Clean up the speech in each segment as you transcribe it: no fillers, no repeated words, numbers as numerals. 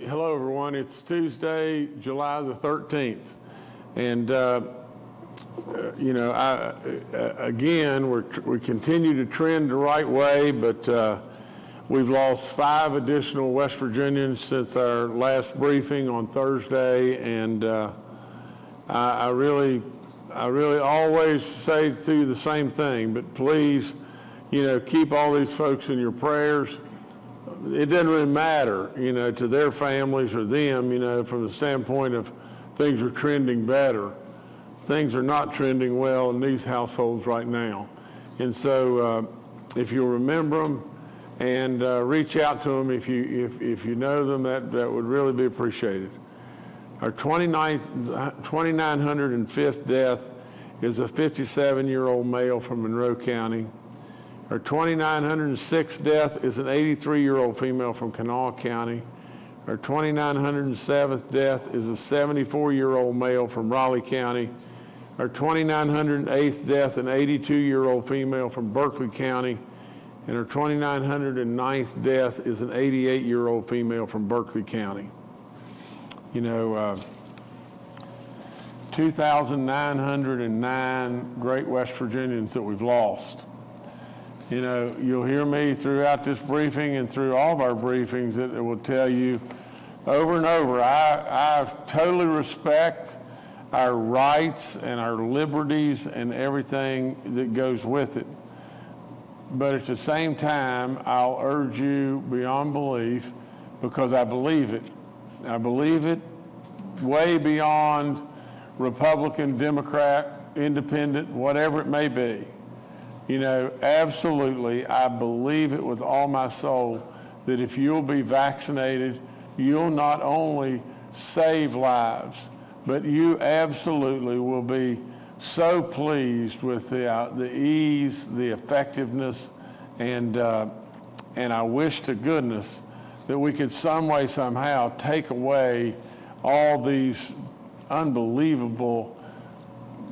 Hello, everyone. It's Tuesday, July the 13th. And, again, we continue to trend the right way, but we've lost 5 additional West Virginians since our last briefing on Thursday. And I really always say to you the same thing, but please, keep all these folks in your prayers. It doesn't really matter, to their families or them, from the standpoint of things are trending better. Things are not trending well in these households right now. And so if you'll remember them and reach out to them if you know them, that would really be appreciated. Our 2,905th death is a 57-year-old male from Monroe County. Our 2,906th death is an 83-year-old female from Kanawha County. Our 2,907th death is a 74-year-old male from Raleigh County. Our 2,908th death, an 82-year-old female from Berkeley County. And our 2,909th death is an 88-year-old female from Berkeley County. 2,909 great West Virginians that we've lost. You'll hear me throughout this briefing and through all of our briefings that will tell you over and over, I totally respect our rights and our liberties and everything that goes with it. But at the same time, I'll urge you beyond belief because I believe it. I believe it way beyond Republican, Democrat, Independent, whatever it may be. Absolutely, I believe it with all my soul that if you'll be vaccinated, you'll not only save lives, but you absolutely will be so pleased with the ease, the effectiveness, and I wish to goodness that we could some way, somehow take away all these unbelievable,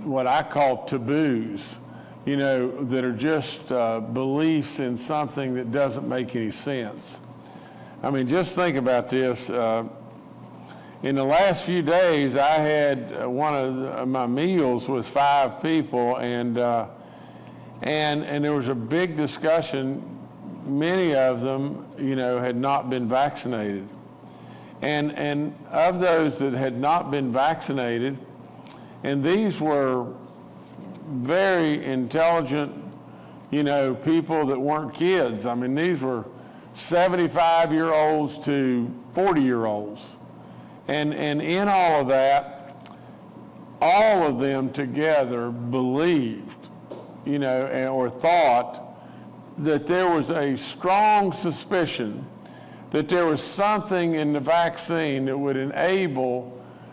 what I call taboos, that are just beliefs in something that doesn't make any sense. I mean, just think about this. In the last few days, I had one of my meals with 5 people, and there was a big discussion. Many of them, had not been vaccinated. And of those that had not been vaccinated, and these were very intelligent, people that weren't kids. I mean, these were 75-year-olds to 40-year-olds. And in all of that, all of them together believed, or thought that there was a strong suspicion that there was something in the vaccine that would enable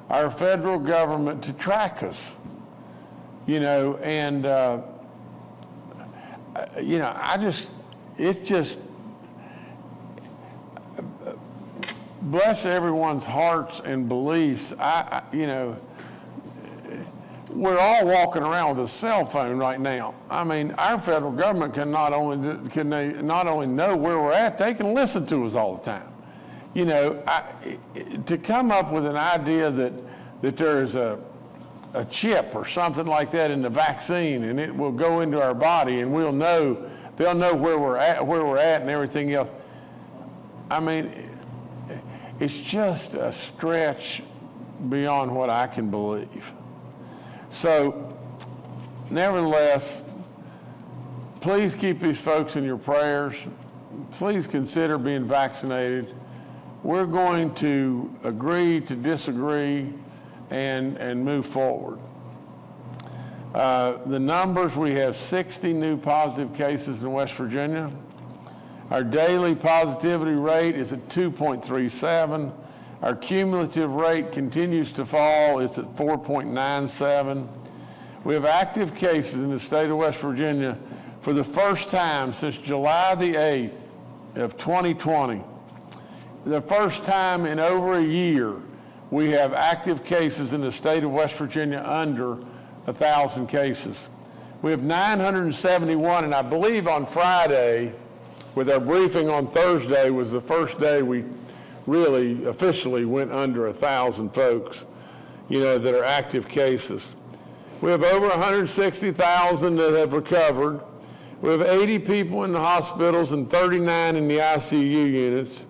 our federal government to track us. It's just, bless everyone's hearts and beliefs. We're all walking around with a cell phone right now. I mean, our federal government can not only know where we're at, they can listen to us all the time. To come up with an idea that there is a chip or something like that in the vaccine, and it will go into our body, and they'll know where we're at, and everything else. I mean, it's just a stretch beyond what I can believe. So, nevertheless, please keep these folks in your prayers. Please consider being vaccinated. We're going to agree to disagree and move forward. The numbers, we have 60 new positive cases in West Virginia. Our daily positivity rate is at 2.37. Our cumulative rate continues to fall. It's at 4.97. We have active cases in the state of West Virginia for the first time since July the 8th of 2020. The first time in over a year we have active cases in the state of West Virginia under 1,000 cases. We have 971, and I believe on Friday, with our briefing on Thursday, was the first day we really officially went under 1,000 folks, that are active cases. We have over 160,000 that have recovered. We have 80 people in the hospitals and 39 in the ICU units.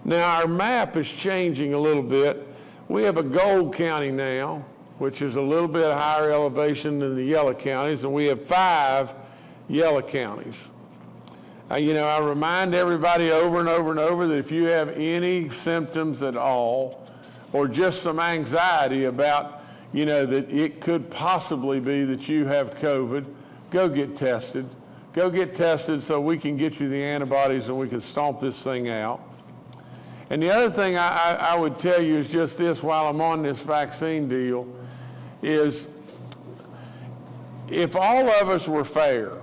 Now, our map is changing a little bit. We have a gold county now, which is a little bit higher elevation than the yellow counties, and we have 5 yellow counties. I remind everybody over and over and over that if you have any symptoms at all, or just some anxiety about, that it could possibly be that you have COVID, go get tested. Go get tested so we can get you the antibodies and we can stomp this thing out. And the other thing I would tell you is just this while I'm on this vaccine deal is if all of us were fair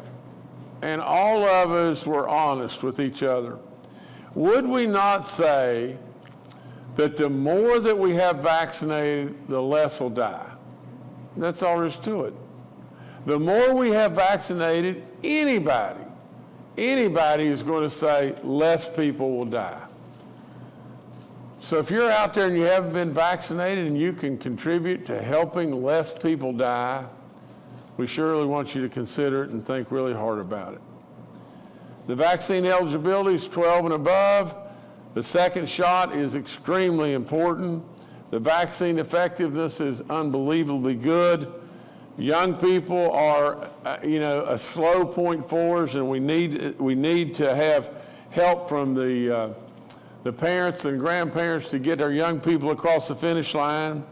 and all of us were honest with each other, would we not say that the more that we have vaccinated, the less will die? That's all there is to it. The more we have vaccinated, anybody is going to say less people will die. So if you're out there and you haven't been vaccinated and you can contribute to helping less people die, we surely want you to consider it and think really hard about it. The vaccine eligibility is 12 and above. The second shot is extremely important. The vaccine effectiveness is unbelievably good. Young people are, a slow point for us, and we need to have help from the parents and grandparents to get our young people across the finish line.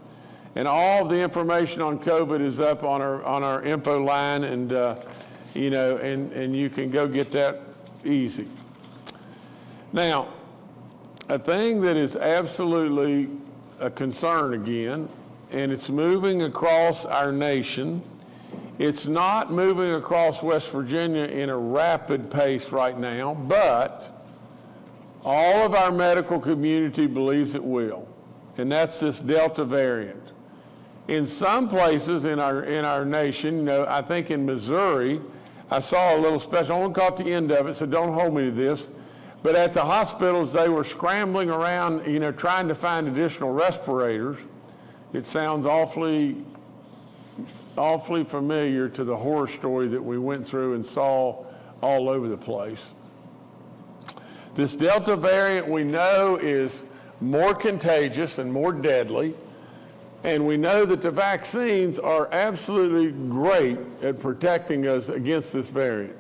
And all the information on COVID is up on our info line, and and you can go get that easy. Now, a thing that is absolutely a concern again, and it's moving across our nation. It's not moving across West Virginia in a rapid pace right now, but all of our medical community believes it will, and that's this Delta variant. In some places in our nation, I think in Missouri, I saw a little special, I won't call it the end of it, so don't hold me to this, but at the hospitals, they were scrambling around, trying to find additional respirators. It sounds awfully familiar to the horror story that we went through and saw all over the place. This Delta variant we know is more contagious and more deadly, and we know that the vaccines are absolutely great at protecting us against this variant.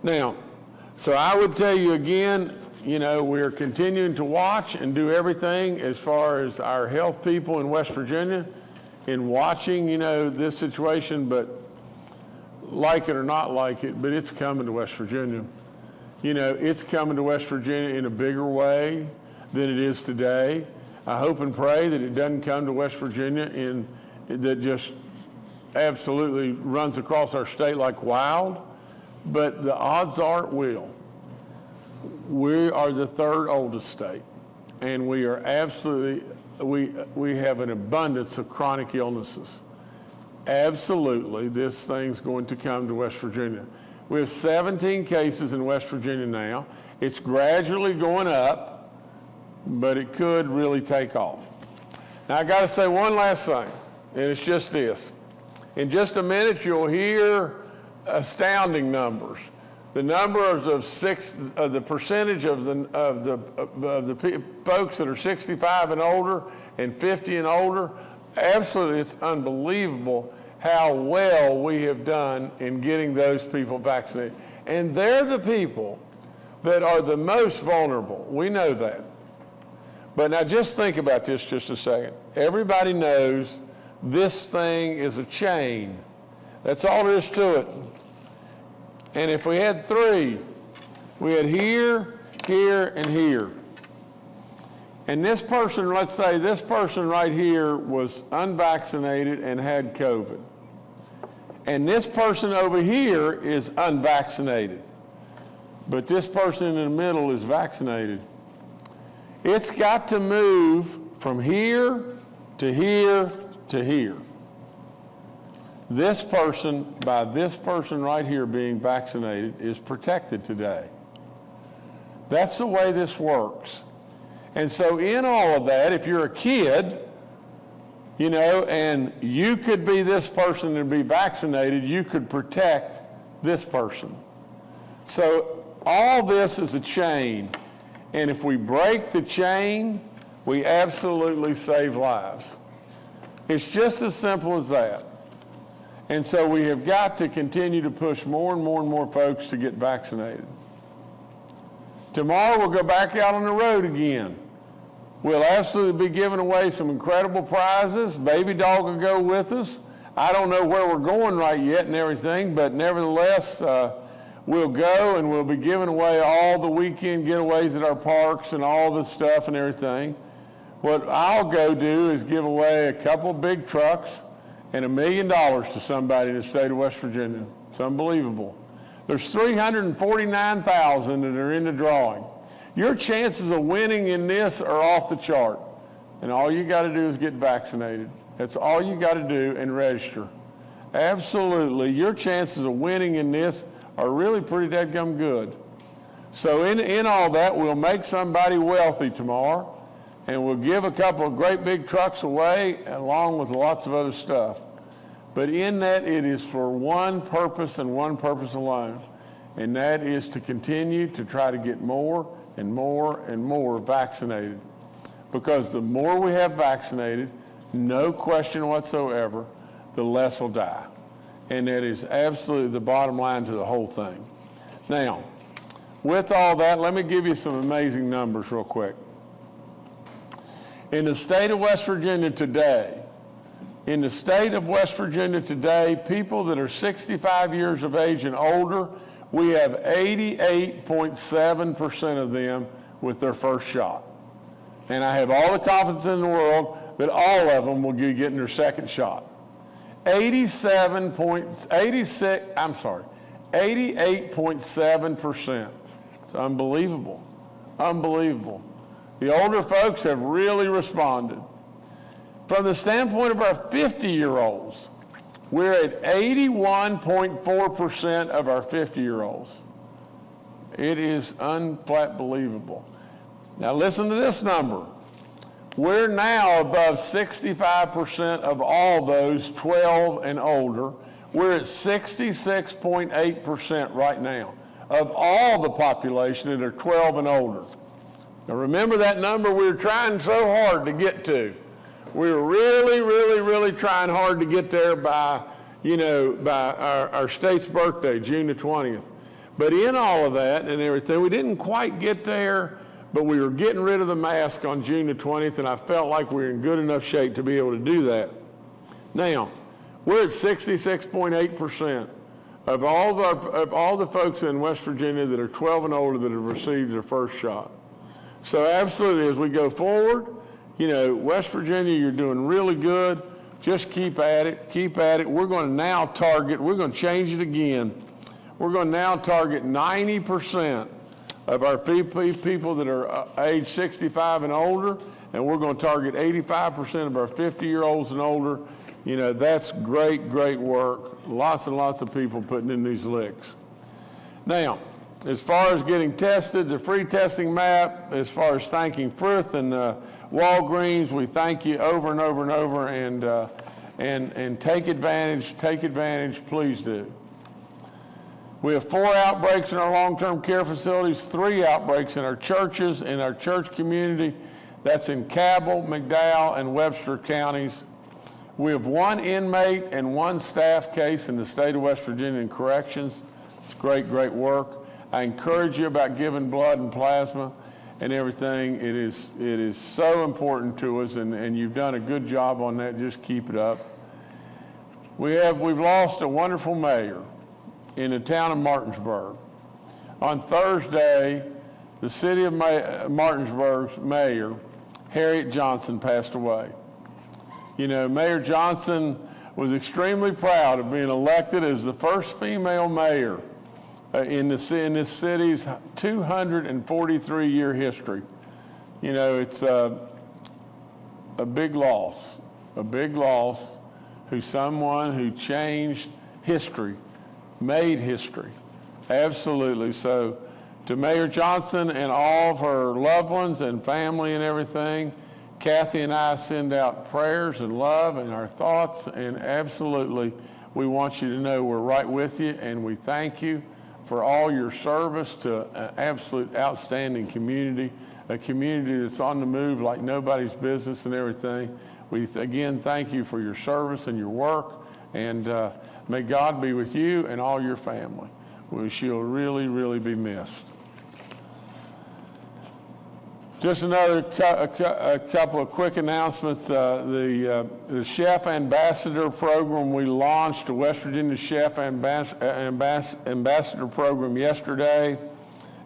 Now, so I would tell you again, we're continuing to watch and do everything as far as our health people in West Virginia in watching, this situation, but like it or not like it, but it's coming to West Virginia. It's coming to West Virginia in a bigger way than it is today. I hope and pray that it doesn't come to West Virginia that just absolutely runs across our state like wild, but the odds are it will. We are the 3rd oldest state, and we are absolutely, we have an abundance of chronic illnesses. Absolutely, this thing's going to come to West Virginia. We have 17 cases in West Virginia now. It's gradually going up, but it could really take off. Now, I got to say one last thing, and it's just this. In just a minute, you'll hear astounding numbers. The numbers of the percentage of the folks that are 65 and older and 50 and older, absolutely, it's unbelievable how well we have done in getting those people vaccinated. And they're the people that are the most vulnerable. We know that. But now just think about this just a second. Everybody knows this thing is a chain. That's all there is to it. And if we had 3, we had here, here, and here. And this person, let's say this person right here was unvaccinated and had COVID. And this person over here is unvaccinated. But this person in the middle is vaccinated. It's got to move from here to here to here. This person, by this person right here being vaccinated, is protected today. That's the way this works. And so in all of that, if you're a kid, you know, and you could be this person and be vaccinated, you could protect this person. So all this is a chain. And if we break the chain, we absolutely save lives. It's just as simple as that. And so we have got to continue to push more and more and more folks to get vaccinated. Tomorrow we'll go back out on the road again. We'll absolutely be giving away some incredible prizes. Baby Dog will go with us. I don't know where we're going right yet and everything, but nevertheless, we'll go and we'll be giving away all the weekend getaways at our parks and all this stuff and everything. What I'll go do is give away a couple big trucks and $1 million to somebody in the state of West Virginia. It's unbelievable. There's 349,000 that are in the drawing. Your chances of winning in this are off the chart. And all you got to do is get vaccinated. That's all you got to do and register. Absolutely, your chances of winning in this are really pretty dadgum good. So in all that, we'll make somebody wealthy tomorrow, and we'll give a couple of great big trucks away along with lots of other stuff. But in that, it is for one purpose and one purpose alone, and that is to continue to try to get more and more and more vaccinated. Because the more we have vaccinated, no question whatsoever, the less will die. And that is absolutely the bottom line to the whole thing. Now, with all that, let me give you some amazing numbers real quick. In the state of West Virginia today, people that are 65 years of age and older, we have 88.7% of them with their first shot. And I have all the confidence in the world that all of them will be getting their second shot. 88.7%. It's unbelievable, unbelievable. The older folks have really responded. From the standpoint of our 50-year-olds, we're at 81.4% of our 50-year-olds. It is unflat believable. Now listen to this number. We're now above 65% of all those 12 and older. We're at 66.8% right now of all the population that are 12 and older. Now remember that number we were trying so hard to get to. We were really trying hard to get there by our state's birthday, June the 20th. But in all of that and everything, we didn't quite get there, but we were getting rid of the mask on June the 20th, and I felt like we were in good enough shape to be able to do that. Now, we're at 66.8% of all the folks in West Virginia that are 12 and older that have received their first shot. So absolutely, as we go forward, West Virginia, you're doing really good. Just keep at it, keep at it. We're going to now target, we're going to change it again. We're going to now target 90% of our people that are age 65 and older, and we're going to target 85% of our 50-year-olds and older. That's great work. Lots and lots of people putting in these licks. Now, as far as getting tested, the free testing map, as far as thanking Frith and Walgreens, we thank you over and over and over, and take advantage, please do. We have 4 outbreaks in our long-term care facilities, 3 outbreaks in our churches, in our church community. That's in Cabell, McDowell, and Webster counties. We have 1 inmate and 1 staff case in the state of West Virginia in corrections. It's great work. I encourage you about giving blood and plasma and everything. It is so important to us, and you've done a good job on that. Just keep it up. We've lost a wonderful mayor in the town of Martinsburg. On Thursday, the city of Martinsburg's mayor, Harriet Johnson, passed away. Mayor Johnson was extremely proud of being elected as the first female mayor in this city's 243-year history. It's a big loss, someone who changed history, made history. Absolutely. So To Mayor Johnson and all of her loved ones and family and everything, Kathy and I send out prayers and love and our thoughts, and absolutely we want you to know we're right with you, and we thank you for all your service to an absolute outstanding community, a community that's on the move like nobody's business and everything. We again thank you for your service and your work, and may God be with you and all your family. She'll really, really be missed. Just another a couple of quick announcements. The Chef Ambassador Program, we launched the West Virginia Chef Ambassador Program yesterday.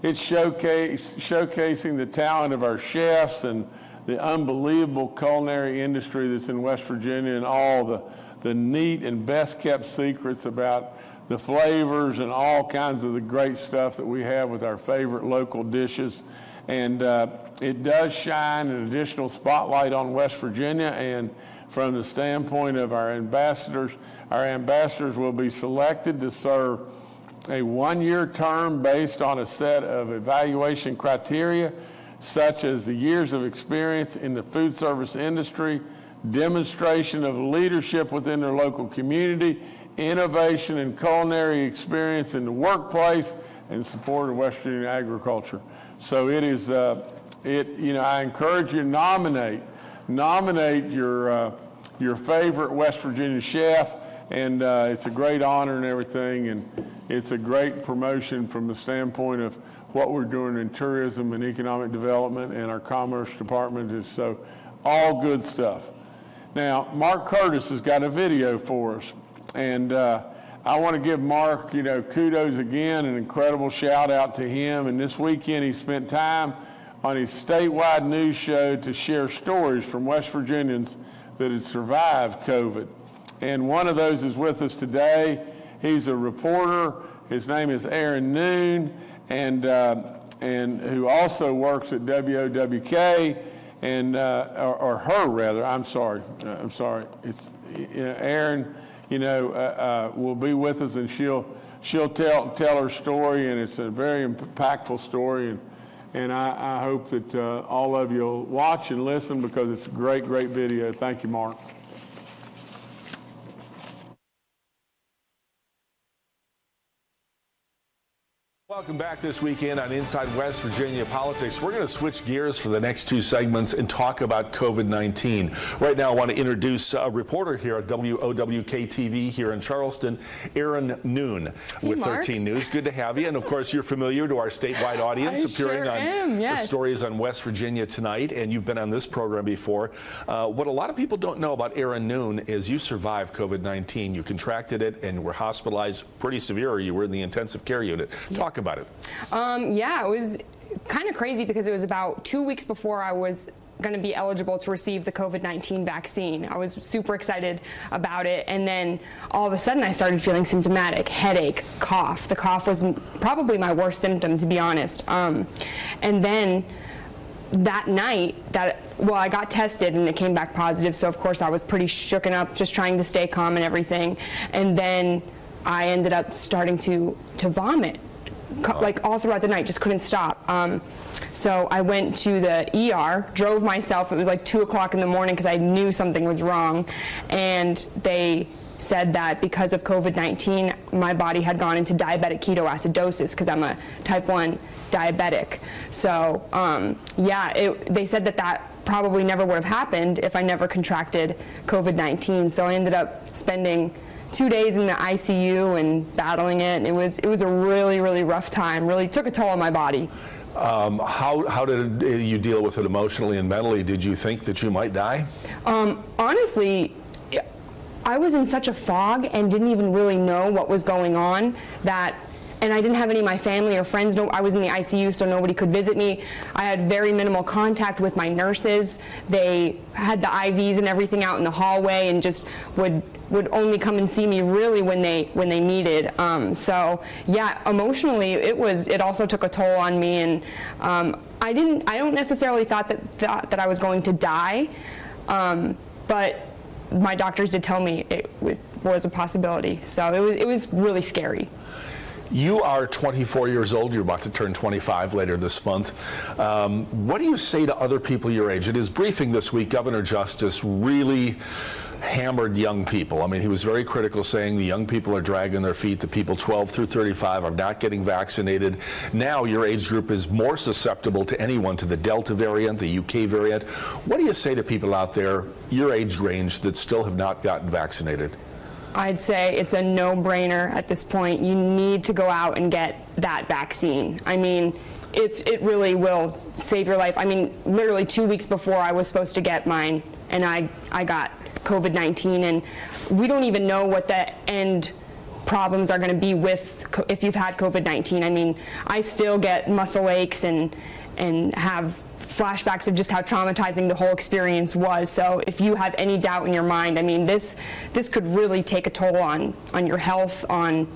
It's showcasing the talent of our chefs and the unbelievable culinary industry that's in West Virginia, and all the neat and best kept secrets about the flavors and all kinds of the great stuff that we have with our favorite local dishes. And it does shine an additional spotlight on West Virginia, and from the standpoint of our ambassadors will be selected to serve a one-year term based on a set of evaluation criteria, such as the years of experience in the food service industry, demonstration of leadership within their local community, innovation and culinary experience in the workplace, and support of West Virginia agriculture. So it is, I encourage you to nominate your favorite West Virginia chef, and it's a great honor and everything, and it's a great promotion from the standpoint of what we're doing in tourism and economic development, and our commerce department is so all good stuff. Now, Mark Curtis has got a video for us, and I want to give Mark, kudos again, an incredible shout out to him. And this weekend he spent time on his statewide news show to share stories from West Virginians that had survived COVID. And one of those is with us today. He's a reporter. His name is Aaron Noon, and who also works at WOWK, and or her rather. I'm sorry. It's Aaron. Will be with us, and she'll tell her story, and it's a very impactful story, and I hope that all of you will watch and listen, because it's a great video. Thank you, Mark. Welcome back this weekend on Inside West Virginia Politics. We're going to switch gears for the next two segments and talk about COVID-19. Right now, I want to introduce a reporter here at WOWK-TV here in Charleston, Aaron Noon with 13 News. Good to have you. And of course, you're familiar to our statewide audience, appearing on the stories on West Virginia tonight, and you've been on this program before. What a lot of people don't know about Aaron Noon is you survived COVID-19. You contracted it and were hospitalized pretty severe. You were in the intensive care unit. Talk about it. Yeah, it was kind of crazy, because it was about 2 weeks before I was going to be eligible to receive the COVID-19 vaccine. I was super excited about it, and then all of a sudden I started feeling symptomatic, headache, cough. The cough was probably my worst symptom, to be honest. And then that night, I got tested and it came back positive, so of course I was pretty shooken up, just trying to stay calm and everything. And then I ended up starting to vomit. Like all throughout the night, just couldn't stop. So I went to the ER, drove myself. It was like 2 o'clock in the morning, because I knew something was wrong. And they said that because of COVID-19, my body had gone into diabetic ketoacidosis, because I'm a type 1 diabetic. So they said that probably never would have happened if I never contracted COVID-19. So I ended up spending 2 days in the ICU and battling it. It was a really rough time. Really took a toll on my body. How did you deal with it emotionally and mentally? Did you think that you might die? Honestly, I was in such a fog and didn't even really know what was going on, and I didn't have any of my family or friends. I was in the ICU, so nobody could visit me. I had very minimal contact with my nurses. They had the IVs and everything out in the hallway, and just would only come and see me really when they needed. So yeah, emotionally it also took a toll on me, and I don't necessarily thought that I was going to die, but my doctors did tell me it was a possibility. So it was really scary. You are 24 years old. You're about to turn 25 later this month. What do you say to other people your age? In his briefing this week, Governor Justice really hammered young people. I mean, he was very critical, saying the young people are dragging their feet. The people 12 through 35 are not getting vaccinated. Now your age group is more susceptible to anyone, to the Delta variant, the UK variant. What do you say to people out there, your age range, that still have not gotten vaccinated? I'd say it's a no-brainer at this point. You need to go out and get that vaccine. I mean, it really will save your life. I mean, literally 2 weeks before I was supposed to get mine, and I got COVID-19, and we don't even know what the end problems are going to be with if you've had COVID-19. I mean, I still get muscle aches and have flashbacks of just how traumatizing the whole experience was. So if you have any doubt in your mind, I mean, this could really take a toll on your health, on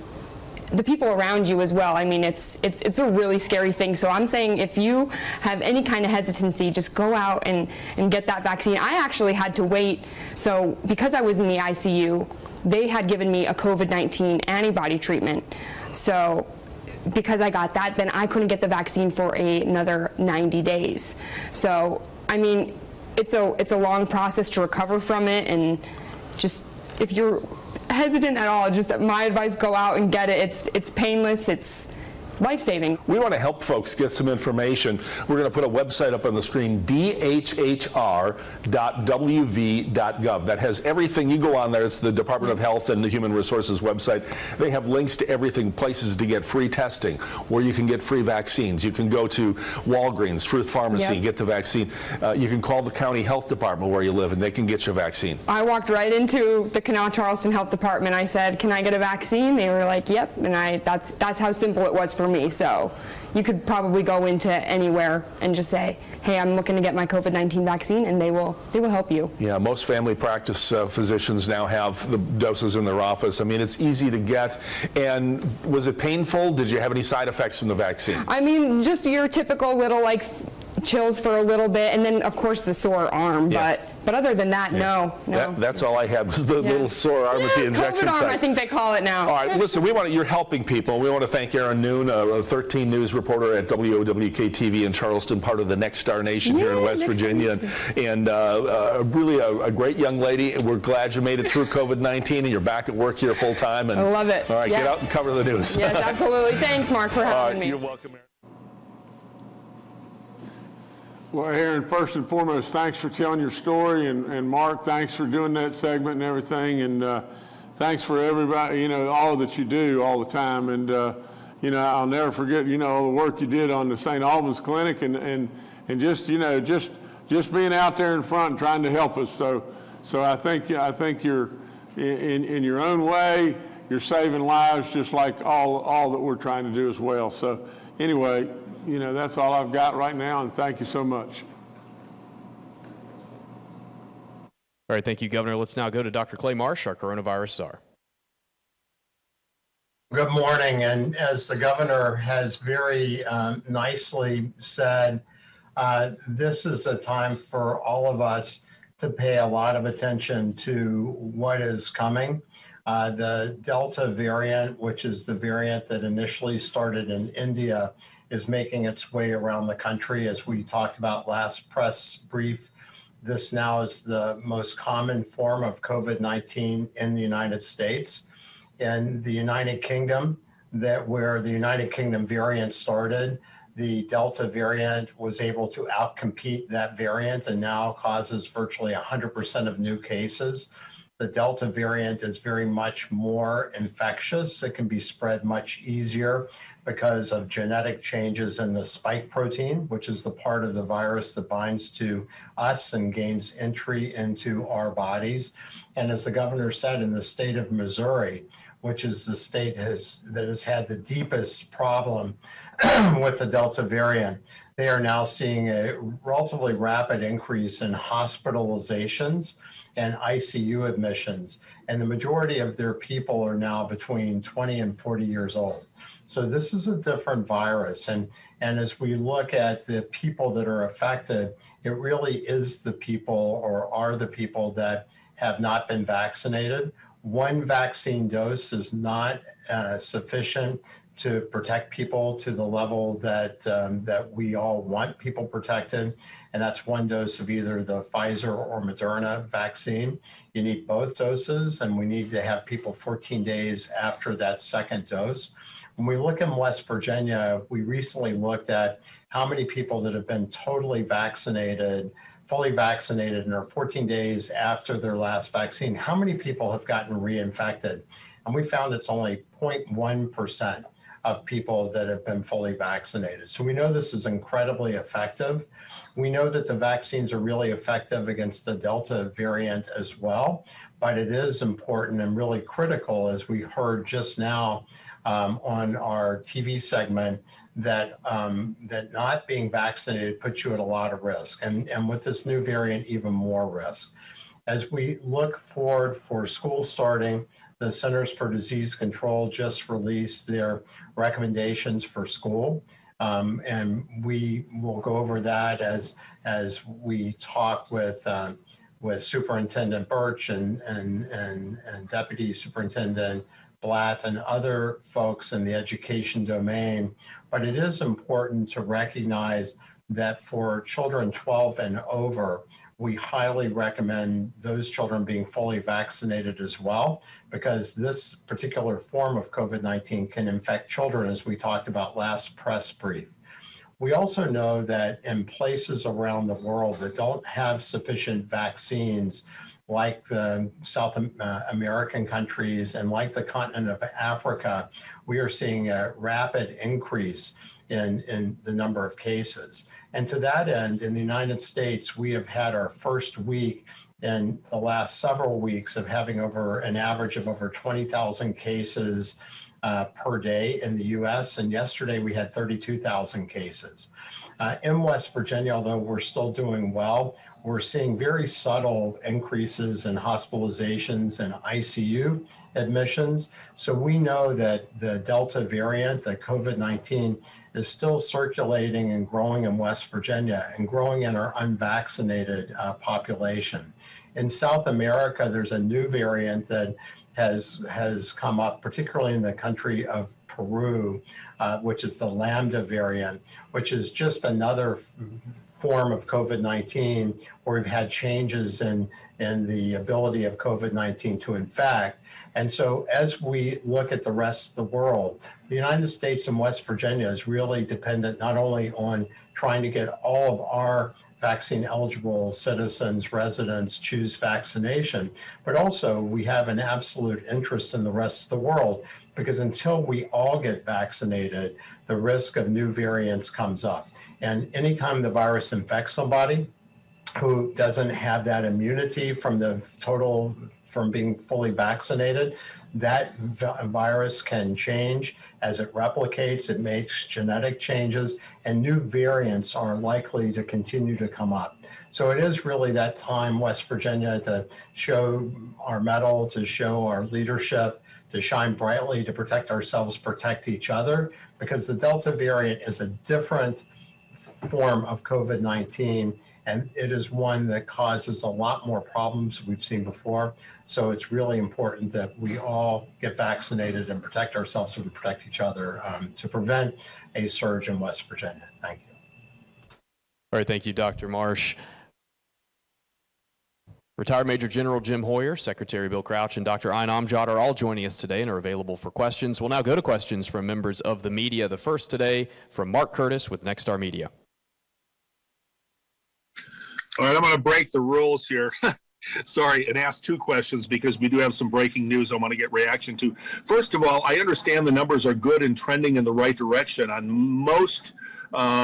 the people around you as well. I mean, it's a really scary thing. So I'm saying, if you have any kind of hesitancy, just go out and get that vaccine. I actually had to wait. So because I was in the ICU, they had given me a COVID-19 antibody treatment. So because I got that, then I couldn't get the vaccine for another 90 days. So, I mean, it's a long process to recover from it, and just, if you're hesitant at all, just my advice, go out and get it. It's painless, it's life-saving. We want to help folks get some information. We're going to put a website up on the screen, dhhr.wv.gov. That has everything. You go on there, it's the Department of Health and the Human Resources website. They have links to everything, places to get free testing, where you can get free vaccines. You can go to Walgreens, Fruit Pharmacy, Yep. get the vaccine. You can call the county health department where you live, and they can get you a vaccine. I walked right into the Canal Charleston Health Department. I said, "Can I get a vaccine?" They were like, "Yep," and that's how simple it was for me. So you could probably go into anywhere and just say, "Hey, I'm looking to get my COVID-19 vaccine," and they will help you. Yeah, most family practice physicians now have the doses in their office. I mean, it's easy to get. And was it painful? Did you have any side effects from the vaccine? I mean, just your typical little, like, chills for a little bit, and then of course the sore arm. Yeah. But other than that, no. That's all I had, was the little sore arm at the injection COVID arm, site. I think they call it now. All right, listen, you're helping people. We want to thank Aaron Noon, a 13 News reporter at WOWK-TV in Charleston, part of the Next Star Nation here in West Virginia, and really a great young lady. We're glad you made it through COVID-19 and you're back at work here full time. I love it. All right, get out and cover the news. Yes, absolutely. Thanks, Mark, for having me. You're welcome, Aaron. Well, Aaron, first and foremost, thanks for telling your story, and Mark, thanks for doing that segment and everything, and thanks for everybody, all that you do all the time, and I'll never forget, all the work you did on the St. Albans Clinic, and just being out there in front and trying to help us. So I think you're in your own way, you're saving lives just like all that we're trying to do as well. So anyway, that's all I've got right now, and thank you so much. All right, thank you, Governor. Let's now go to Dr. Clay Marsh, our coronavirus czar. Good morning, and as the governor has very nicely said, this is a time for all of us to pay a lot of attention to what is coming. The Delta variant, which is the variant that initially started in India, is making its way around the country. As we talked about last press brief, this now is the most common form of COVID-19 in the United States. In the United Kingdom, where the United Kingdom variant started, the Delta variant was able to outcompete that variant and now causes virtually 100% of new cases. The Delta variant is very much more infectious. It can be spread much easier because of genetic changes in the spike protein, which is the part of the virus that binds to us and gains entry into our bodies. And as the governor said, in the state of Missouri, which is the state that has had the deepest problem with the Delta variant, they are now seeing a relatively rapid increase in hospitalizations and ICU admissions. And the majority of their people are now between 20 and 40 years old. So this is a different virus. And as we look at the people that are affected, it really is the people, or are the people, that have not been vaccinated. One vaccine dose is not sufficient to protect people to the level that that we all want people protected, and that's one dose of either the Pfizer or Moderna vaccine. You need both doses, and we need to have people 14 days after that second dose. When we look in West Virginia, we recently looked at how many people that have been totally vaccinated, fully vaccinated, and are 14 days after their last vaccine, how many people have gotten reinfected? And we found it's only 0.1% of people that have been fully vaccinated. So we know this is incredibly effective. We know that the vaccines are really effective against the Delta variant as well, but it is important and really critical, as we heard just now on our TV segment, that that not being vaccinated puts you at a lot of risk, and with this new variant, even more risk. As we look forward for school starting, the Centers for Disease Control just released their recommendations for school, and we will go over that as we talk with Superintendent Birch and Deputy Superintendent Blatt and other folks in the education domain. But it is important to recognize that for children 12 and over, we highly recommend those children being fully vaccinated as well, because this particular form of COVID-19 can infect children, as we talked about last press brief. We also know that in places around the world that don't have sufficient vaccines, like the South American countries and like the continent of Africa, we are seeing a rapid increase in the number of cases. And to that end, in the United States, we have had our first week in the last several weeks of having over an average of over 20,000 cases per day in the US, and yesterday we had 32,000 cases. In West Virginia, although we're still doing well, we're seeing very subtle increases in hospitalizations and ICU admissions. So we know that the Delta variant, the COVID-19, is still circulating and growing in West Virginia and growing in our unvaccinated population. In South America, there's a new variant that has come up, particularly in the country of Peru, which is the Lambda variant, which is just another form of COVID-19 where we've had changes in the ability of COVID-19 to infect. And so as we look at the rest of the world, the United States and West Virginia is really dependent not only on trying to get all of our vaccine eligible citizens, residents choose vaccination, but also we have an absolute interest in the rest of the world, because until we all get vaccinated, the risk of new variants comes up. And anytime the virus infects somebody who doesn't have that immunity from being fully vaccinated, that virus can change as it replicates, it makes genetic changes, and new variants are likely to continue to come up. So it is really that time, West Virginia, to show our mettle, to show our leadership, to shine brightly, to protect ourselves, protect each other, because the Delta variant is a different form of COVID-19, and it is one that causes a lot more problems we've seen before. So it's really important that we all get vaccinated and protect ourselves and protect each other to prevent a surge in West Virginia. Thank you. All right, thank you, Dr. Marsh. Retired Major General Jim Hoyer, Secretary Bill Crouch, and Dr. Ayn Amjad are all joining us today and are available for questions. We'll now go to questions from members of the media. The first today from Mark Curtis with Nexstar Media. All right, I'm going to break the rules here. Sorry, and ask two questions because we do have some breaking news I want to get reaction to. First of all, I understand the numbers are good and trending in the right direction on most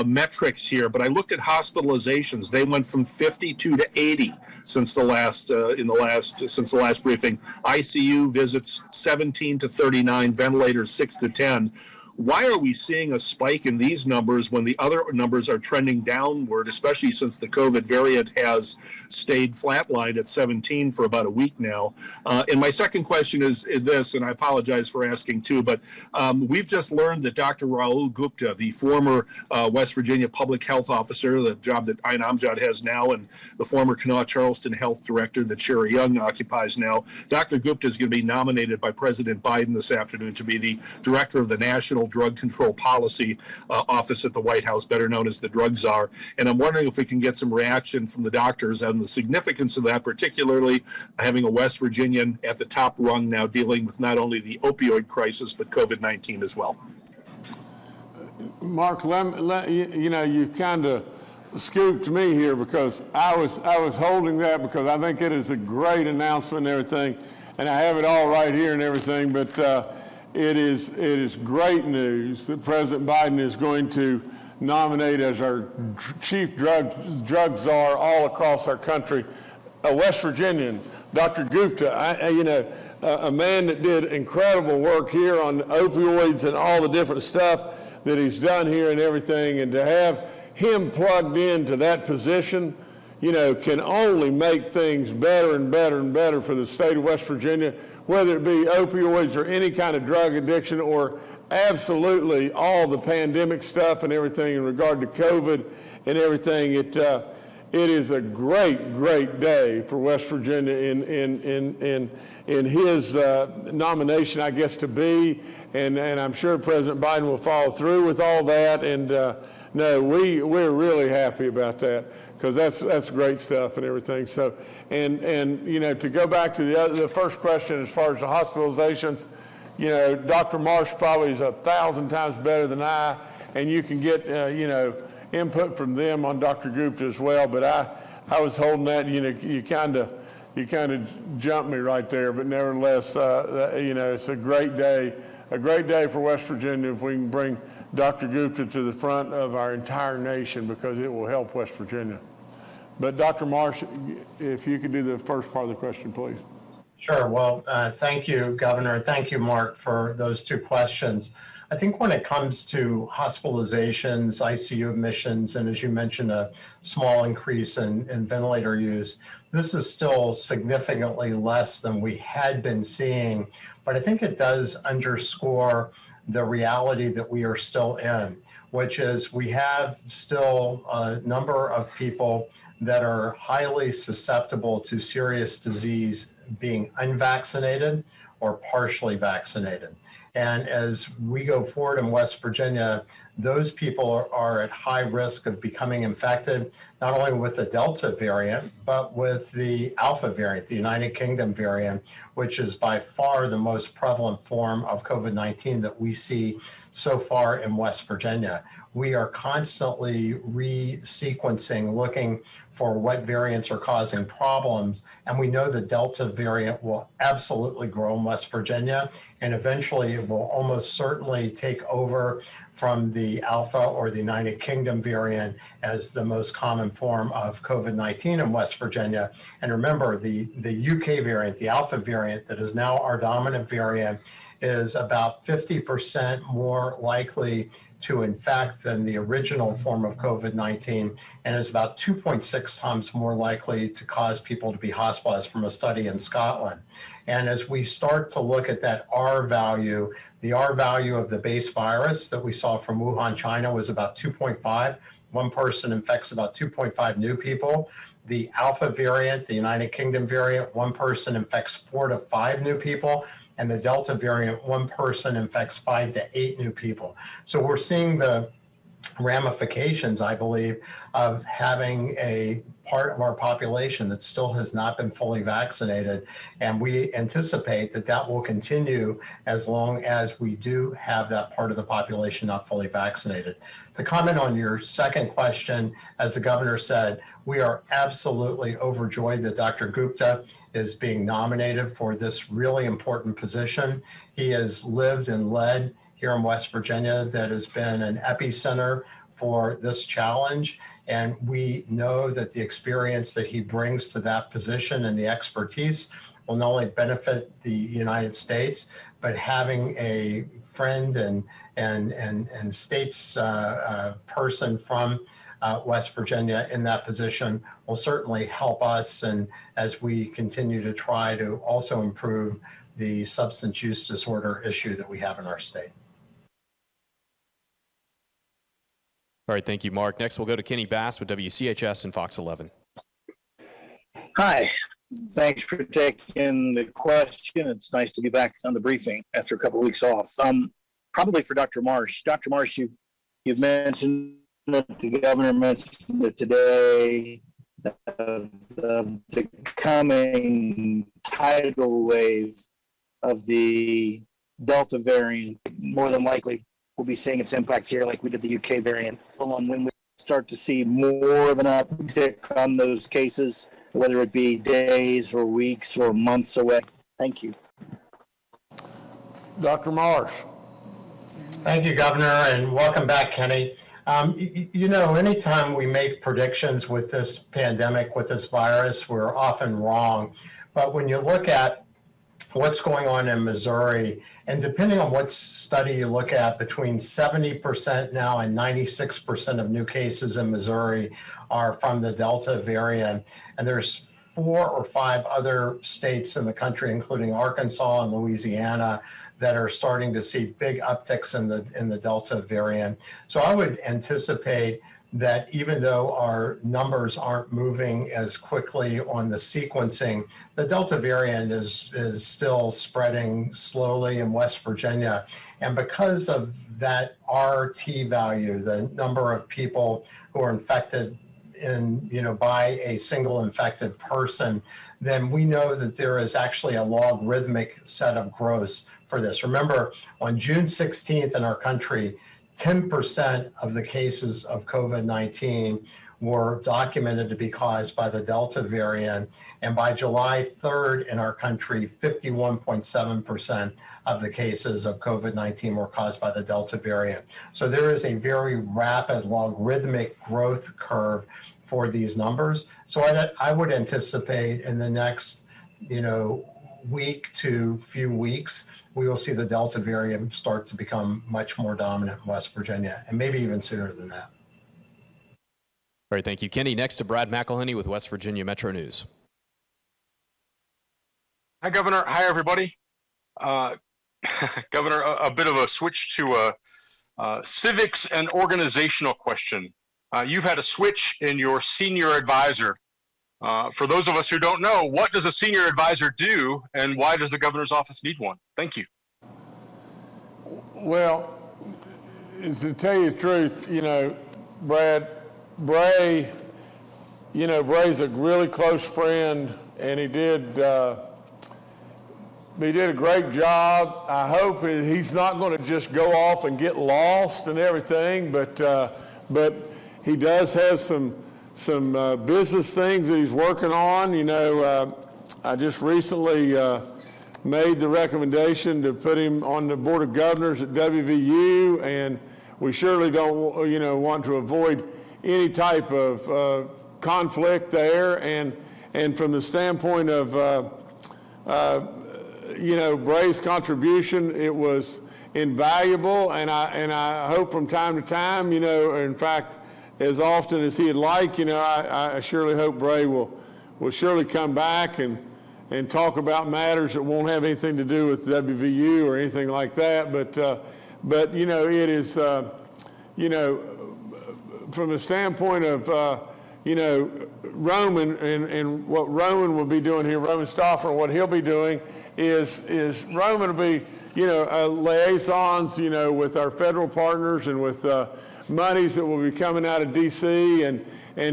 metrics here, but I looked at hospitalizations. They went from 52 to 80 since the last briefing. ICU visits 17 to 39, ventilators 6 to 10. Why are we seeing a spike in these numbers when the other numbers are trending downward, especially since the COVID variant has stayed flatlined at 17 for about a week now? And my second question is this, and I apologize for asking too, but we've just learned that Dr. Rahul Gupta, the former West Virginia public health officer, the job that Ayn Amjad has now, and the former Kanawha Charleston health director that Sherry Young occupies now, Dr. Gupta is going to be nominated by President Biden this afternoon to be the director of the National National Drug Control Policy Office at the White House, better known as the Drug Czar. And I'm wondering if we can get some reaction from the doctors on the significance of that, particularly having a West Virginian at the top rung now dealing with not only the opioid crisis, but COVID-19 as well. Mark, you kind of scooped me here because I was holding that because I think it is a great announcement and everything, and I have it all right here and everything, but it is great news that President Biden is going to nominate as our chief drug czar all across our country a West Virginian, Dr. Gupta, a man that did incredible work here on opioids and all the different stuff that he's done here and everything, and to have him plugged into that position, can only make things better and better and better for the state of West Virginia, whether it be opioids or any kind of drug addiction or absolutely all the pandemic stuff and everything in regard to COVID and everything. It is a great, great day for West Virginia in his nomination, I guess, to be, and I'm sure President Biden will follow through with all that. And no, we're really happy about that because that's great stuff and everything. So, and to go back to the first question as far as the hospitalizations, Dr. Marsh probably is 1,000 times better than I, and you can get input from them on Dr. Gupta as well. But I was holding that, you kind of jumped me right there. But nevertheless, it's a great day for West Virginia if we can bring Dr. Gupta to the front of our entire nation, because it will help West Virginia. But Dr. Marsh, if you could do the first part of the question, please. Sure. Well, thank you, Governor. Thank you, Mark, for those two questions. I think when it comes to hospitalizations, ICU admissions, and as you mentioned, a small increase in ventilator use, this is still significantly less than we had been seeing, but I think it does underscore the reality that we are still in, which is we have still a number of people that are highly susceptible to serious disease being unvaccinated or partially vaccinated. And as we go forward in West Virginia, those people are at high risk of becoming infected, not only with the Delta variant, but with the Alpha variant, the United Kingdom variant, which is by far the most prevalent form of COVID-19 that we see so far in West Virginia. We are constantly resequencing, looking for what variants are causing problems. And we know the Delta variant will absolutely grow in West Virginia, and eventually it will almost certainly take over from the Alpha or the United Kingdom variant as the most common form of COVID-19 in West Virginia. And remember, the UK variant, the Alpha variant, that is now our dominant variant, is about 50% more likely to infect than the original form of COVID-19, and is about 2.6 times more likely to cause people to be hospitalized from a study in Scotland. And as we start to look at that R value, the R value of the base virus that we saw from Wuhan, China, was about 2.5. One person infects about 2.5 new people. The Alpha variant, the United Kingdom variant, one person infects 4 to 5 new people. And the Delta variant, one person infects 5 to 8 new people. So we're seeing the ramifications, I believe, of having a part of our population that still has not been fully vaccinated. And we anticipate that that will continue as long as we do have that part of the population not fully vaccinated. To comment on your second question, as the governor said, we are absolutely overjoyed that Dr. Gupta is being nominated for this really important position. He has lived and led here in West Virginia that has been an epicenter for this challenge. And we know that the experience that he brings to that position and the expertise will not only benefit the United States, but having a friend and states person from West Virginia in that position will certainly help us, and as we continue to try to also improve the substance use disorder issue that we have in our state. All right, thank you, Mark. Next, we'll go to Kenny Bass with WCHS and Fox 11. Hi, thanks for taking the question. It's nice to be back on the briefing after a couple of weeks off. probably for Dr. Marsh. Dr. Marsh, you've mentioned it, the governor mentioned it today, the coming tidal wave of the Delta variant. More than likely, we'll be seeing its impact here like we did the UK variant. On when we start to see more of an uptick on those cases, whether it be days or weeks or months away. Thank you. Dr. Marsh. Thank you, Governor, and welcome back, Kenny. You know, anytime we make predictions with this pandemic, with this virus, we're often wrong. But when you look at what's going on in Missouri, and depending on what study you look at, between 70% now and 96% of new cases in Missouri are from the Delta variant. And there's 4 or 5 other states in the country, including Arkansas and Louisiana, that are starting to see big upticks in the Delta variant. So I would anticipate that even though our numbers aren't moving as quickly on the sequencing, the Delta variant is still spreading slowly in West Virginia. And because of that RT value, the number of people who are infected by a single infected person, then we know that there is actually a logarithmic set of growths for this. Remember, on June 16th in our country, 10% of the cases of COVID-19 were documented to be caused by the Delta variant. And by July 3rd in our country, 51.7% of the cases of COVID-19 were caused by the Delta variant. So there is a very rapid logarithmic growth curve for these numbers. So I would anticipate in the next, week to few weeks, we will see the Delta variant start to become much more dominant in West Virginia, and maybe even sooner than that. All right, thank you, Kenny. Next to Brad McElhenney with West Virginia Metro News. Hi, Governor. Hi, everybody. Governor, a bit of a switch to a civics and organizational question. You've had a switch in your senior advisor. For those of us who don't know, what does a senior advisor do, and why does the governor's office need one? Thank you. Well, to tell you the truth, Bray, Bray's a really close friend, and he did a great job. I hope he's not going to just go off and get lost and everything, but he does have some business things that he's working on. I just recently made the recommendation to put him on the Board of Governors at WVU, and we surely don't, want to avoid any type of conflict there. And from the standpoint of, Bray's contribution, it was invaluable, and I hope from time to time, in fact, as often as he'd like, I surely hope Bray will surely come back and talk about matters that won't have anything to do with WVU or anything like that. But it is, from the standpoint of, Roman and what Roman will be doing here, Roman Stauffer, and what he'll be doing is Roman will be, liaisons, with our federal partners and with monies that will be coming out of D.C. and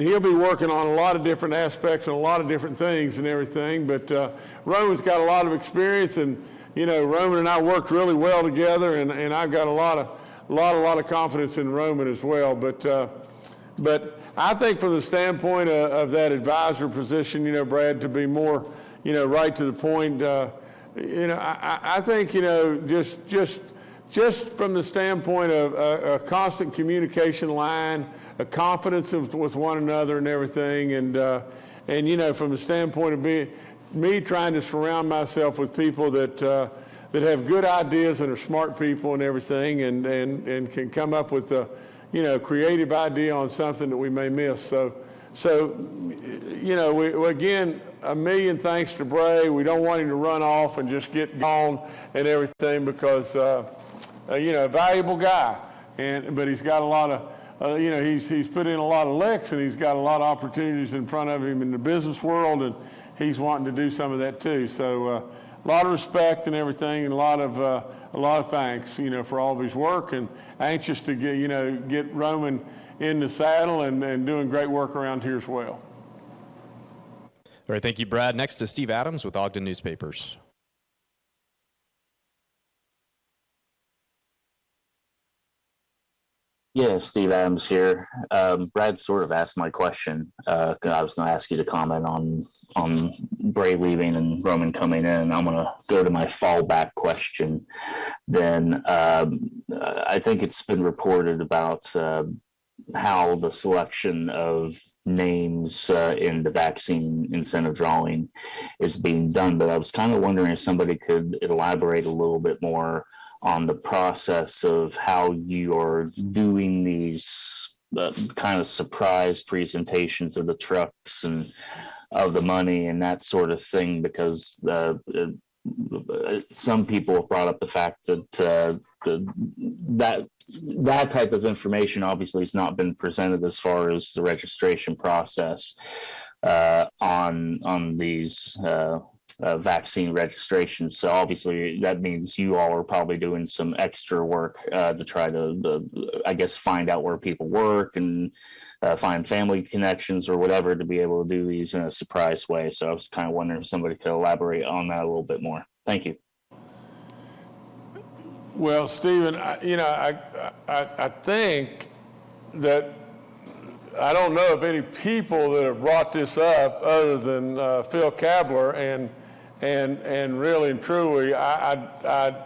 he'll be working on a lot of different aspects and a lot of different things and everything. But Roman's got a lot of experience, and Roman and I worked really well together, and I've got a lot of confidence in Roman as well. But I think from the standpoint of that advisor position, Brad, to be more, right to the point, I think, just from the standpoint of a constant communication line, a confidence with one another and everything, and from the standpoint of me trying to surround myself with people that have good ideas and are smart people and everything, and can come up with a creative idea on something that we may miss. So again, a million thanks to Bray. We don't want him to run off and just get gone and everything, because a valuable guy, but he's got a lot of, he's put in a lot of licks, and he's got a lot of opportunities in front of him in the business world, and he's wanting to do some of that too. So of respect and everything, and a lot of thanks, for all of his work, and anxious to get Roman in the saddle and doing great work around here as well. All right, thank you, Brad. Next to Steve Adams with Ogden Newspapers. Yeah, Steve Adams here. Brad sort of asked my question. I was going to ask you to comment on Bray leaving and Roman coming in. I'm going to go to my fallback question. Then I think it's been reported about how the selection of names in the vaccine incentive drawing is being done. But I was kind of wondering if somebody could elaborate a little bit more on the process of how you're doing these kind of surprise presentations of the trucks and of the money and that sort of thing, because some people have brought up the fact that that type of information obviously has not been presented as far as the registration process on these vaccine registrations. So obviously that means you all are probably doing some extra work to try to, I guess, find out where people work and find family connections or whatever to be able to do these in a surprise way. So I was kind of wondering if somebody could elaborate on that a little bit more. Thank you. Well, Stephen, I think that I don't know of any people that have brought this up other than Phil Kabler, and really and truly, and I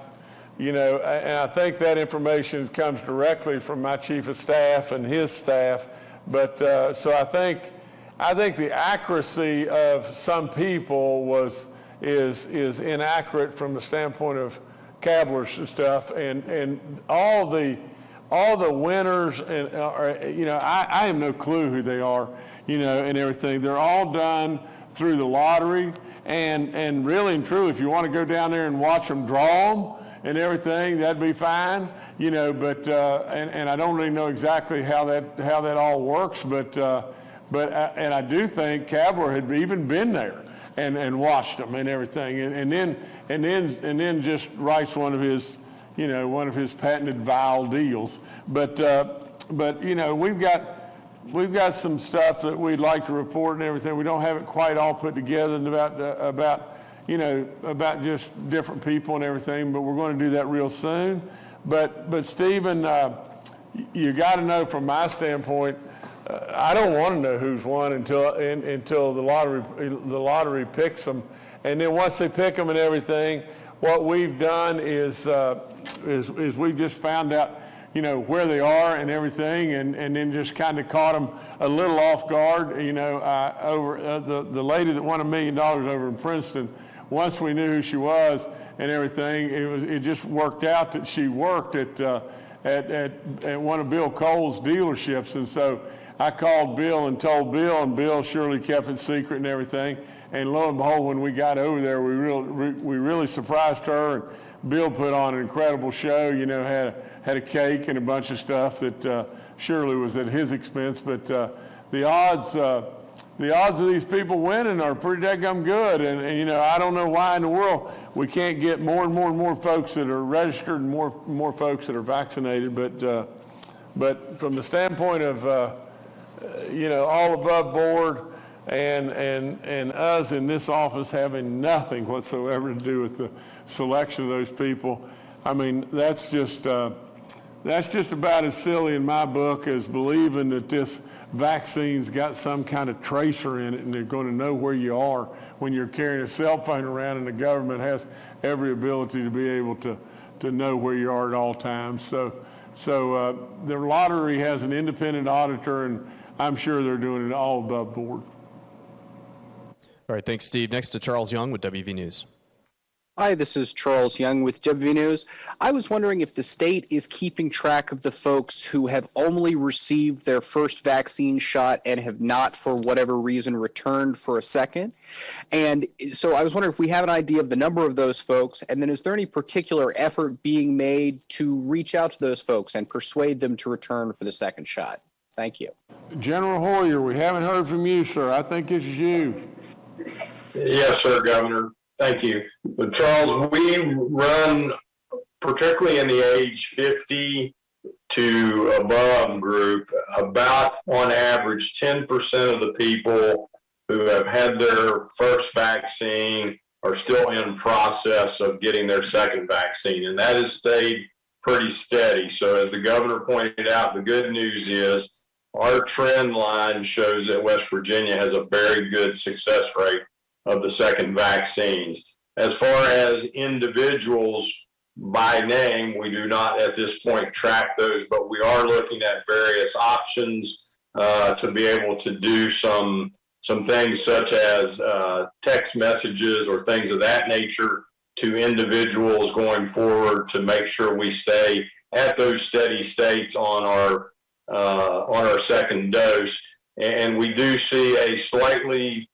think that information comes directly from my chief of staff and his staff. But so I think the accuracy of some people is inaccurate from the standpoint of Kabler's stuff, and all the winners, and I have no clue who they are, and everything. They're all done through the lottery, and really and truly, if you want to go down there and watch them draw them and everything, that'd be fine, But and I don't really know exactly how that all works, but I do think Kabler had even been there and watched them and everything, and then just writes one of his patented vile deals. But we've got some stuff that we'd like to report and everything. We don't have it quite all put together about just different people and everything, but we're going to do that real soon. But Stephen, you got to know from my standpoint, I don't want to know who's won until the lottery picks them, and then once they pick them and everything, what we've done is we just found out, where they are and everything, and then just kind of caught them a little off guard. Over the lady that won $1 million over in Princeton, once we knew who she was and everything, it just worked out that she worked at one of Bill Cole's dealerships, and so I called Bill and told Bill, and Bill surely kept it secret and everything. And lo and behold, when we got over there, we really surprised her. And Bill put on an incredible show. Had a cake and a bunch of stuff that surely was at his expense. But the odds of these people winning are pretty daggum good. And I don't know why in the world we can't get more and more and more folks that are registered and more folks that are vaccinated. But from the standpoint of all above board, and us in this office having nothing whatsoever to do with the selection of those people, I mean, that's just about as silly in my book as believing that this vaccine's got some kind of tracer in it and they're going to know where you are when you're carrying a cell phone around, and the government has every ability to be able to know where you are at all times. So the lottery has an independent auditor, and I'm sure they're doing it all above board. All right, thanks, Steve. Next to Charles Young with WV News. Hi, this is Charles Young with WV News. I was wondering if the state is keeping track of the folks who have only received their first vaccine shot and have not, for whatever reason, returned for a second. And so I was wondering if we have an idea of the number of those folks, and then is there any particular effort being made to reach out to those folks and persuade them to return for the second shot? Thank you. General Hoyer, we haven't heard from you, sir. I think it's you. Yes, sir, Governor. Thank you. But Charles, we run, particularly in the age 50 to above group, about on average 10% of the people who have had their first vaccine are still in process of getting their second vaccine, and that has stayed pretty steady. So as the governor pointed out, the good news is our trend line shows that West Virginia has a very good success rate of the second vaccines. As far as individuals by name, we do not at this point track those, but we are looking at various options to be able to do some things such as text messages or things of that nature to individuals going forward to make sure we stay at those steady states on our second dose. And we do see a slightly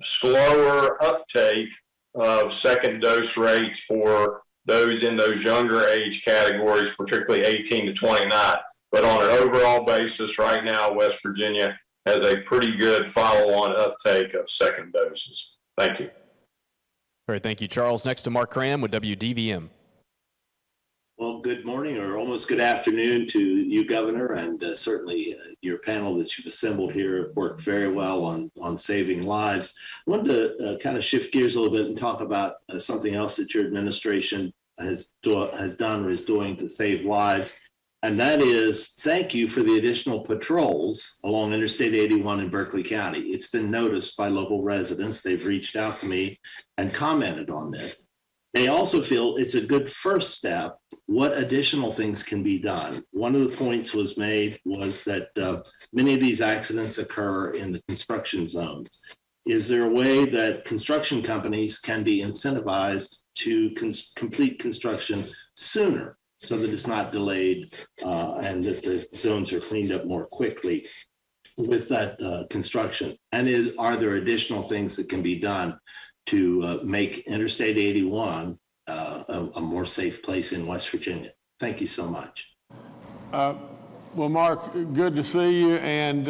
slower uptake of second dose rates for those in those younger age categories, particularly 18 to 29. But on an overall basis, right now, West Virginia has a pretty good follow-on uptake of second doses. Thank you. All right, thank you, Charles. Next to Mark Cram with WDVM. Well, good morning or almost good afternoon to you, Governor, and certainly your panel that you've assembled here worked very well on saving lives. I wanted to kind of shift gears a little bit and talk about something else that your administration has done or is doing to save lives, and that is thank you for the additional patrols along Interstate 81 in Berkeley County. It's been noticed by local residents. They've reached out to me and commented on this. They also feel it's a good first step. What additional things can be done? One of the points was made was that many of these accidents occur in the construction zones. Is there a way that construction companies can be incentivized to complete construction sooner so that it's not delayed and that the zones are cleaned up more quickly with that construction? And are there additional things that can be done to make Interstate 81 a more safe place in West Virginia? Thank you so much. Well, Mark, good to see you. And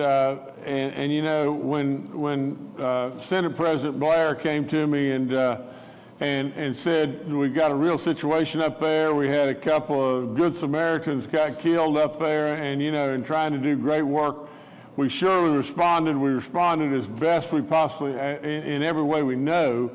you know, when Senate President Blair came to me and said we've got a real situation up there, we had a couple of Good Samaritans got killed up there, and you know, in trying to do great work, we surely responded. We responded as best we possibly, in every way we know.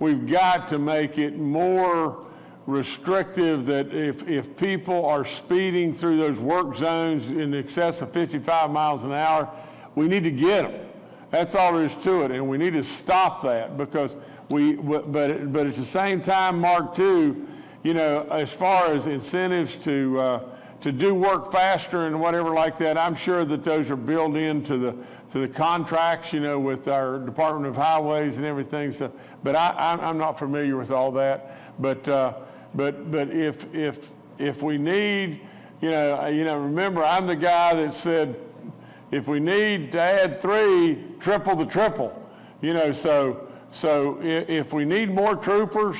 We've got to make it more restrictive that if people are speeding through those work zones in excess of 55 miles an hour, we need to get them. That's all there is to it, and we need to stop that because but at the same time, Mark, too, you know, as far as incentives to do work faster and whatever like that, I'm sure that those are built into the contracts, you know, with our Department of Highways and everything. So, but I'm not familiar with all that. But if we need, you know, remember, I'm the guy that said, if we need to add 3, triple the triple, you know. So if we need more troopers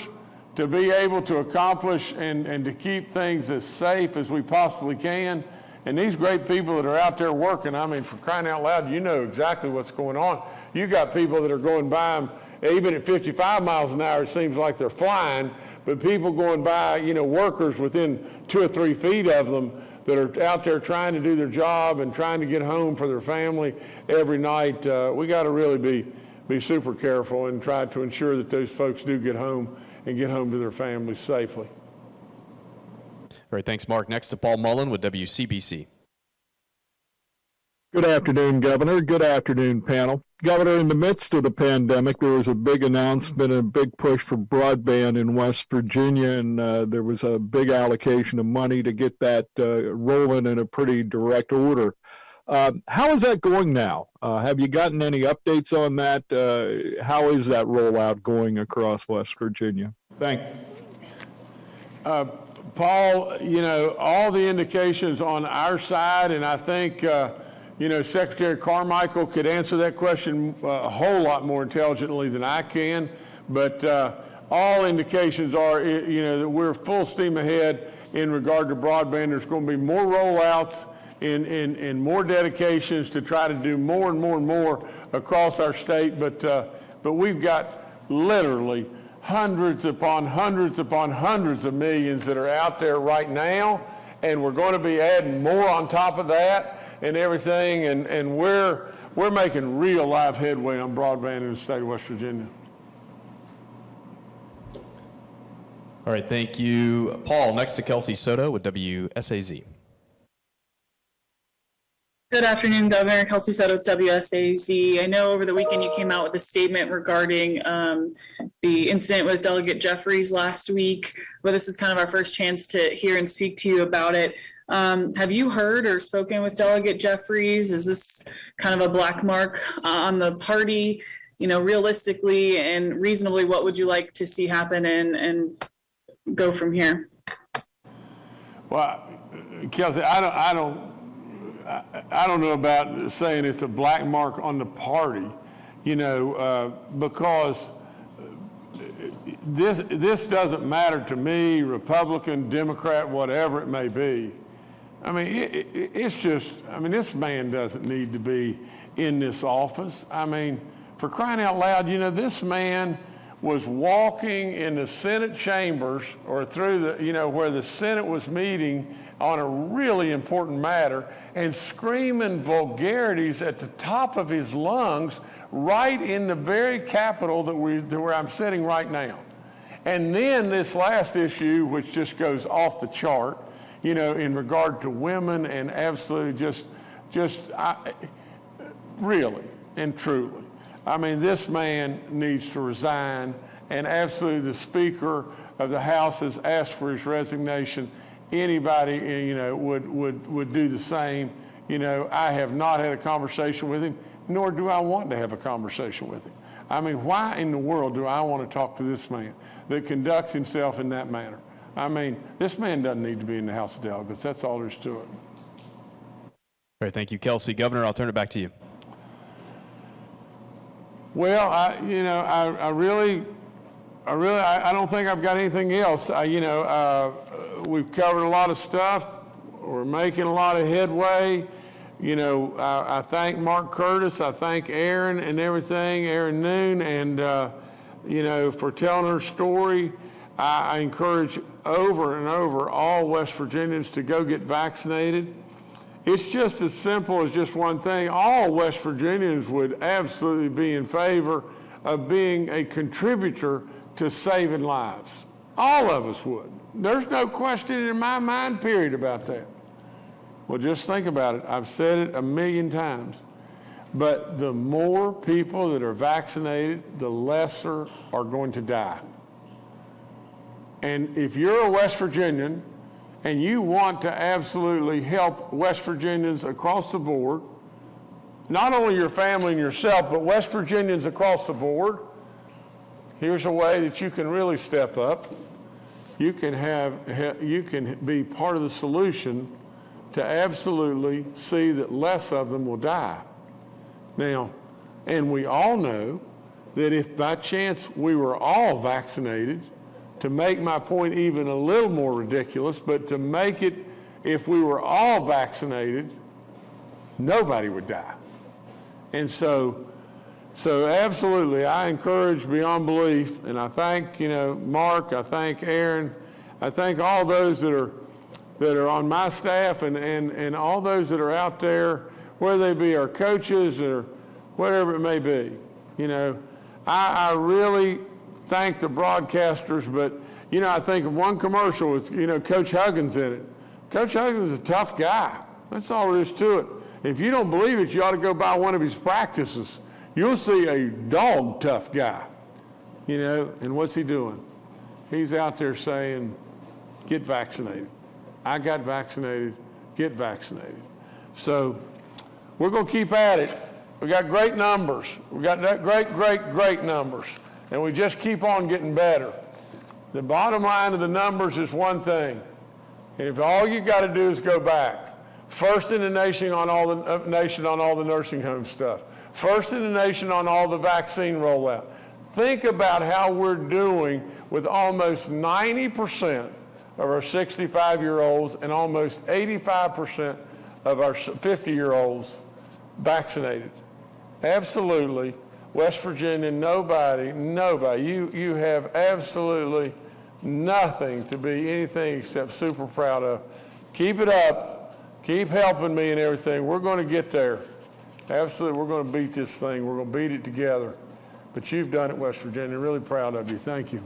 to be able to accomplish and to keep things as safe as we possibly can. And these great people that are out there working, I mean, for crying out loud, you know exactly what's going on. You got people that are going by them, even at 55 miles an hour, it seems like they're flying, but people going by, you know, workers within 2 or 3 feet of them that are out there trying to do their job and trying to get home for their family every night. We got to really be super careful and try to ensure that those folks do get home and get home to their families safely. All right, thanks, Mark. Next to Paul Mullen with WCBC. Good afternoon, Governor. Good afternoon, panel. Governor, in the midst of the pandemic, there was a big announcement, a big push for broadband in West Virginia, and there was a big allocation of money to get that rolling in a pretty direct order. How is that going now? Have you gotten any updates on that? How is that rollout going across West Virginia? Thank you. Paul, you know, all the indications on our side, and I think, you know, Secretary Carmichael could answer that question a whole lot more intelligently than I can, but all indications are, you know, that we're full steam ahead in regard to broadband. There's going to be more rollouts and more dedications to try to do more and more and more across our state, but we've got literally hundreds upon hundreds upon hundreds of millions that are out there right now, and we're going to be adding more on top of that and everything, and we're making real live headway on broadband in the state of West Virginia. All right, thank you, Paul. Next to Kelsey Soto with WSAZ. Good afternoon, Governor. Kelsey Soto with WSAZ. I know over the weekend you came out with a statement regarding the incident with Delegate Jeffries last week, but this is kind of our first chance to hear and speak to you about it. Have you heard or spoken with Delegate Jeffries? Is this kind of a black mark on the party? You know, realistically and reasonably, what would you like to see happen and go from here? Well, Kelsey, I don't know about saying it's a black mark on the party, you know, because this doesn't matter to me, Republican, Democrat, whatever it may be. I mean, it's just, I mean, this man doesn't need to be in this office. I mean, for crying out loud, you know, this man was walking in the Senate chambers or through the, you know, where the Senate was meeting on a really important matter and screaming vulgarities at the top of his lungs right in the very Capitol where I'm sitting right now. And then this last issue, which just goes off the chart, you know, in regard to women and absolutely really and truly. I mean, this man needs to resign, and absolutely the Speaker of the House has asked for his resignation. Anybody, you know, would do the same. You know, I have not had a conversation with him, nor do I want to have a conversation with him. I mean, why in the world do I want to talk to this man that conducts himself in that manner? I mean, this man doesn't need to be in the House of Delegates. That's all there is to it. All right, thank you, Kelsey. Governor, I'll turn it back to you. Well, I don't think I've got anything else. We've covered a lot of stuff. We're making a lot of headway. You know, I thank Mark Curtis. I thank Aaron and everything, Aaron Noon, and, you know, for telling her story. I encourage over and over all West Virginians to go get vaccinated. It's just as simple as just one thing. All West Virginians would absolutely be in favor of being a contributor to saving lives. All of us would. There's no question in my mind, period, about that. Well, just think about it. I've said it a million times. But the more people that are vaccinated, the lesser are going to die. And if you're a West Virginian and you want to absolutely help West Virginians across the board, not only your family and yourself, but West Virginians across the board, here's a way that you can really step up. You can be part of the solution to absolutely see that less of them will die. Now, and we all know that if by chance we were all vaccinated, to make my point even a little more ridiculous, but to make it, if we were all vaccinated, nobody would die. And so absolutely, I encourage beyond belief, and I thank, you know, Mark, I thank Aaron, I thank all those that are on my staff and all those that are out there, whether they be our coaches or whatever it may be. You know, I really thank the broadcasters, but, you know, I think of one commercial with, you know, Coach Huggins in it. Coach Huggins is a tough guy. That's all there is to it. If you don't believe it, you ought to go by one of his practices. You'll see a dog tough guy, you know, and what's he doing? He's out there saying, get vaccinated. I got vaccinated, get vaccinated. So we're going to keep at it. We got great numbers. We got great numbers. And we just keep on getting better. The bottom line of the numbers is one thing. And if all you got to do is go back, first in the nation on all the nursing home stuff, first in the nation on all the vaccine rollout. Think about how we're doing with almost 90% of our 65-year-olds and almost 85% of our 50-year-olds vaccinated. Absolutely West Virginia, nobody, you have absolutely nothing to be anything except super proud of. Keep it up. Keep helping me and everything. We're going to get there. Absolutely, we're going to beat this thing. We're going to beat it together. But you've done it, West Virginia. Really proud of you. Thank you.